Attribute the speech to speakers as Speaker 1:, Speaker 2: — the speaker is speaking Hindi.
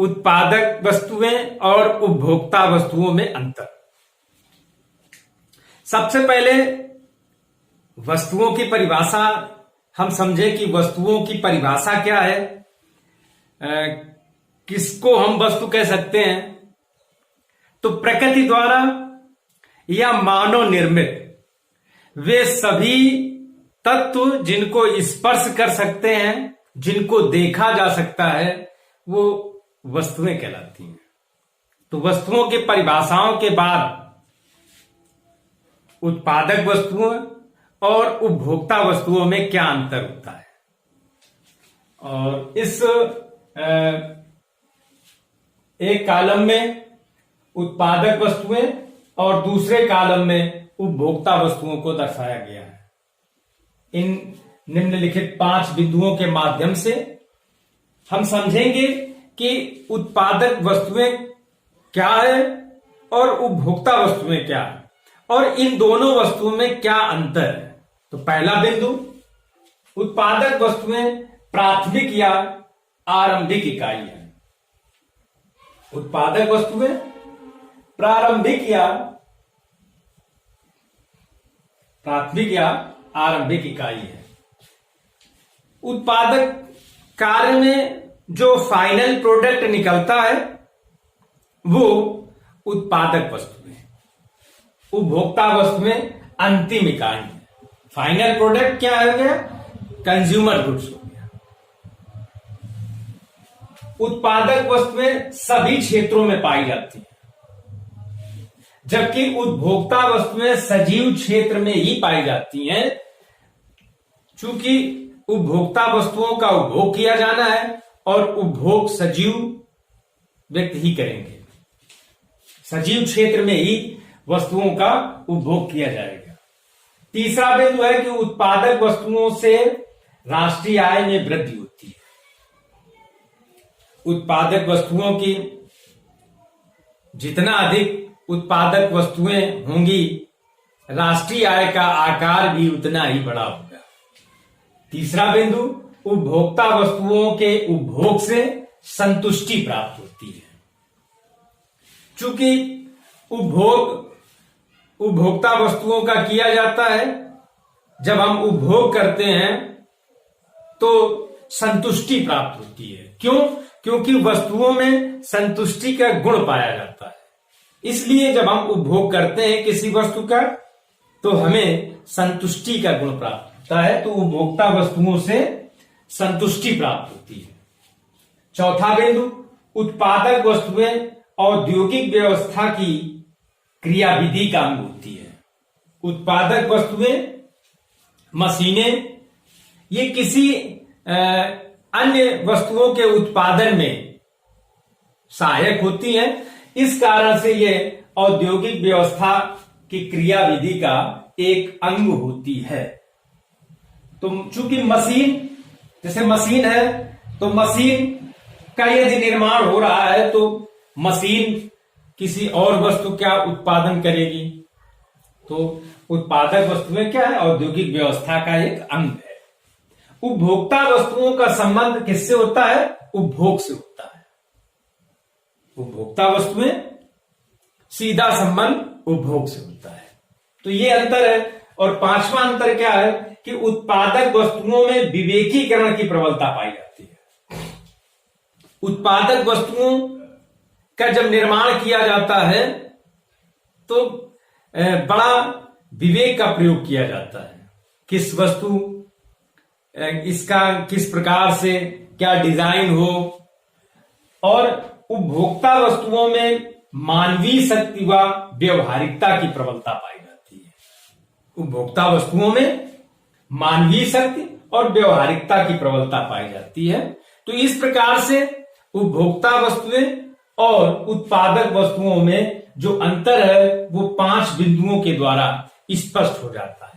Speaker 1: उत्पादक वस्तुएं और उपभोक्ता वस्तुओं में अंतर। सबसे पहले वस्तुओं की परिभाषा हम समझें कि वस्तुओं की परिभाषा क्या है, किसको हम वस्तु कह सकते हैं। तो प्रकृति द्वारा या मानव निर्मित वे सभी तत्व जिनको स्पर्श कर सकते हैं, जिनको देखा जा सकता है, वो वस्तुएं कहलाती हैं। तो वस्तुओं की परिभाषाओं के बाद उत्पादक वस्तुओं और उपभोक्ता वस्तुओं में क्या अंतर होता है, और इस एक कॉलम में उत्पादक वस्तुएं और दूसरे कॉलम में उपभोक्ता वस्तुओं को दर्शाया गया है। इन निम्नलिखित 5 बिंदुओं के माध्यम से हम समझेंगे कि उत्पादक वस्तुएं क्या है और उपभोक्ता वस्तुएं क्या है, और इन दोनों वस्तुओं में क्या अंतर है। तो पहला बिंदु, उत्पादक वस्तुएं प्राथमिक या आरंभिक इकाई है। उत्पादक वस्तुएं प्रारंभिक या आरंभिक इकाई है। उत्पादक कार्य में जो फाइनल प्रोडक्ट निकलता है वो उत्पादक वस्तुएं, उपभोक्ता वस्तुएं अंतिम इकाई है। फाइनल प्रोडक्ट क्या हो गया? कंज्यूमर गुड्स हो गया। उत्पादक वस्तुएं सभी क्षेत्रों में पाई जाती हैं, जबकि उपभोक्ता वस्तुएं सजीव क्षेत्र में ही पाई जाती हैं। चूंकि उपभोक्ता वस्तुओं का उपभोग किया जाना है और उपभोग सजीव व्यक्ति ही करेंगे, सजीव क्षेत्र में ही वस्तुओं का उपभोग किया जाएगा। तीसरा बिंदु है कि उत्पादक वस्तुओं से राष्ट्रीय आय में वृद्धि होती है। उत्पादक वस्तुओं की जितना अधिक उत्पादक वस्तुएं होंगी, राष्ट्रीय आय का आकार भी उतना ही बड़ा होगा। तीसरा बिंदु, उपभोक्ता वस्तुओं के उपभोग से संतुष्टि प्राप्त होती है। चूंकि उपभोक्ता वस्तुओं का किया जाता है, जब हम उपभोग करते हैं तो संतुष्टि प्राप्त होती है। क्यों? क्योंकि वस्तुओं में संतुष्टि का गुण पाया जाता है। इसलिए जब हम उपभोग करते हैं किसी वस्तु का, तो हमें संतुष्टि का गुण प्राप्त होता है। तो उपभोक्ता वस्तुओं से संतुष्टि प्राप्त होती है। चौथा बिंदु, उत्पादक वस्तुएं औद्योगिक व्यवस्था की क्रियाविधि का अंग होती है। उत्पादक वस्तुएं, मशीनें, ये किसी अन्य वस्तुओं के उत्पादन में सहायक होती हैं। इस कारण से ये औद्योगिक व्यवस्था की क्रियाविधि का एक अंग होती है। तो चूंकि मशीन, जैसे मशीन है, तो मशीन का यदि निर्माण हो रहा है तो मशीन किसी और वस्तु का उत्पादन करेगी। तो उत्पादक वस्तुएं क्या है? औद्योगिक व्यवस्था का एक अंग है। उपभोक्ता वस्तुओं का संबंध किससे होता है? उपभोग से होता है। उपभोक्ता वस्तुएं सीधा संबंध उपभोग से होता है। तो ये अंतर है। और पांचवा अंतर क्या है कि उत्पादक वस्तुओं में विवेकीकरण की प्रबलता पाई जाती है। उत्पादक वस्तुओं का जब निर्माण किया जाता है तो बड़ा विवेक का प्रयोग किया जाता है। किस वस्तु, इसका किस प्रकार से क्या डिजाइन हो, और उपभोक्ता वस्तुओं में मानवीय शक्ति व व्यवहारिकता की प्रबलता पाई जाती है। उपभोक्ता वस्तुओं में मानवीय शक्ति और व्यवहारिकता की प्रबलता पाई जाती है। तो इस प्रकार से उपभोक्ता वस्तुएं और उत्पादक वस्तुओं में जो अंतर है वो 5 बिंदुओं के द्वारा स्पष्ट हो जाता है।